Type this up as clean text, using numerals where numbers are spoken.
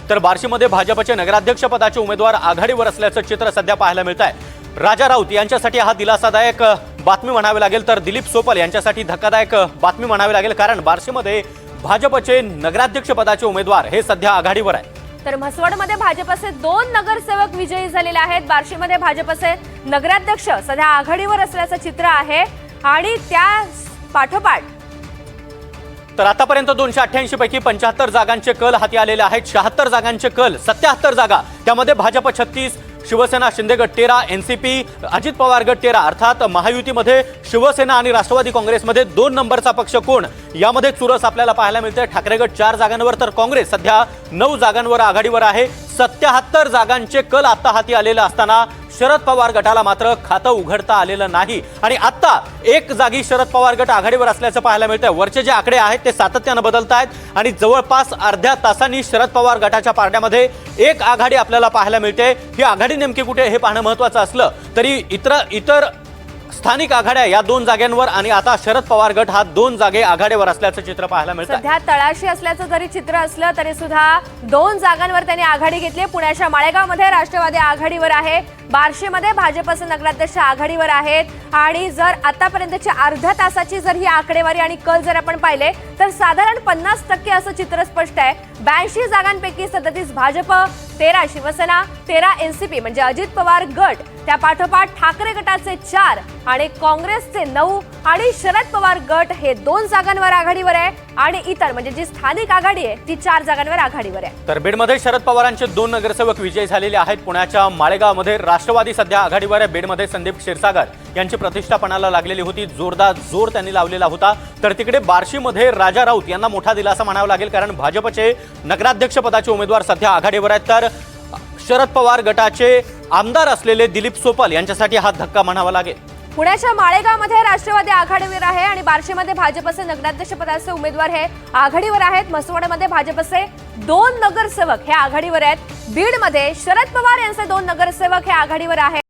तर बार्शीमध्ये भाजपचे नगराध्यक्ष पदाचे उमेदवार आघाडीवर असल्याचं चित्र सध्या पाहायला मिळत आहे। राजा राऊत यांच्यासाठी हा दिलासादायक बातमी म्हणावी लागेल, तर दिलीप सोपल यांच्यासाठी धक्कादायक बातमी म्हणावी लागेल, कारण बार्शीमध्ये भाजपचे नगराध्यक्ष पदाचे उमेदवार हे सध्या आघाडीवर आहे। तर म्हसवडमध्ये भाजपचे 2 नगरसेवक विजयी झालेले आहेत। बार्शीमध्ये भाजपचे नगराध्यक्ष सध्या आघाडीवर असल्याचं चित्र आहे आणि त्या पाठोपाठ तर आतापर्यंत 288 पैकी 75 जागांचे कल हाती आलेले आहेत। 76 जागांचे कल, 77 जागा, त्यामध्ये भाजप 36, शिवसेना शिंदे गट 13, एनसीपी अजित पवार गट 13, अर्थात महायुतीमध्ये शिवसेना आणि राष्ट्रवादी काँग्रेसमध्ये 2 नंबरचा पक्ष कोण यामध्ये चुरस आपल्याला पाहायला मिळते। ठाकरे गट 4 जागांवर तर काँग्रेस सध्या 9 जागांवर आघाडीवर आहे। 77 जागांचे कल आता हाती आलेले असताना शरद पवार गटाला मात्र खातं उघडता आलेलं नाही आणि आता 1 जागी शरद पवार गट आघाडीवर असल्याचं पाहायला मिळतंय। वरचे जे आकडे आहेत ते सातत्याने बदलत आहेत आणि जवळपास अर्ध्या तासांनी शरद पवार गटाच्या पारड्यामध्ये 1 आघाडी आपल्याला पाहायला मिळते। ही आघाडी नेमकी कुठे हे पाहणं महत्त्वाचं असलं तरी इतर स्थानिक आघाड्या या 2 जागांवर आणि आता शरद पवार गट हा 2 जागे आघाडीवर असल्याचं चित्र पाहायला मिळतं। सध्या तळाशी असल्याचं जरी चित्र असलं तरी सुद्धा 2 जागांवर त्यांनी आघाडी घेतली। पुण्याच्या माळेगावमध्ये राष्ट्रवादी आघाडीवर आहे, बार्शीमध्ये भाजपचे नगराध्यक्ष आघाडीवर आहेत आणि जर आतापर्यंतची अर्ध्या तासाची जर ही आकडेवारी आणि कल जर आपण पाहिले तर साधारण 50% असं चित्र स्पष्ट आहे। 82 जागांपैकी 37 भाजप, 13 शिवसेना, 13 एनसीपी म्हणजे अजित पवार गट, त्या पाठोपाठ ठाकरे गटाचे 4 आणि काँग्रेसचे 9 आणि शरद पवार गट हे 2 जागांवर आघाडीवर आहे आणि इतर म्हणजे जी स्थानिक आघाडी आहे ती 4 जागांवर आघाडीवर आहे। तर बीडमध्ये शरद पवारांचे 2 नगरसेवक विजयी झालेले आहेत। पुण्याच्या माळेगावमध्ये राष्ट्रवादी सध्या आघाडीवर आहे। बीडमध्ये संदीप क्षीरसागर यांची प्रतिष्ठा पणाला लागलेली होती, जोरदार जोर त्यांनी लावलेला होता। तर तिकडे बार्शीमध्ये राजा राऊत यांना मोठा दिलासा म्हणावा लागेल, कारण भाजपचे नगराध्यक्ष पदाचे उमेदवार सध्या आघाडीवर आहेत। तर शरद पवार गटाचे आमदार असलेले दिलीप सोपल यांच्यासाठी हा धक्का म्हणावा लागेल। पुण्याच्या माळेगावमध्ये राष्ट्रवादी आघाडीवर आहे आणि बार्शीमध्ये भाजपचे नगराध्यक्ष पदाचे उमेदवार हे आघाडीवर आहेत। म्हसवडमध्ये भाजपचे 2 नगरसेवक हे आघाडीवर आहेत। बीडमध्ये शरद पवार यांचे 2 नगरसेवक हे आघाडीवर आहेत।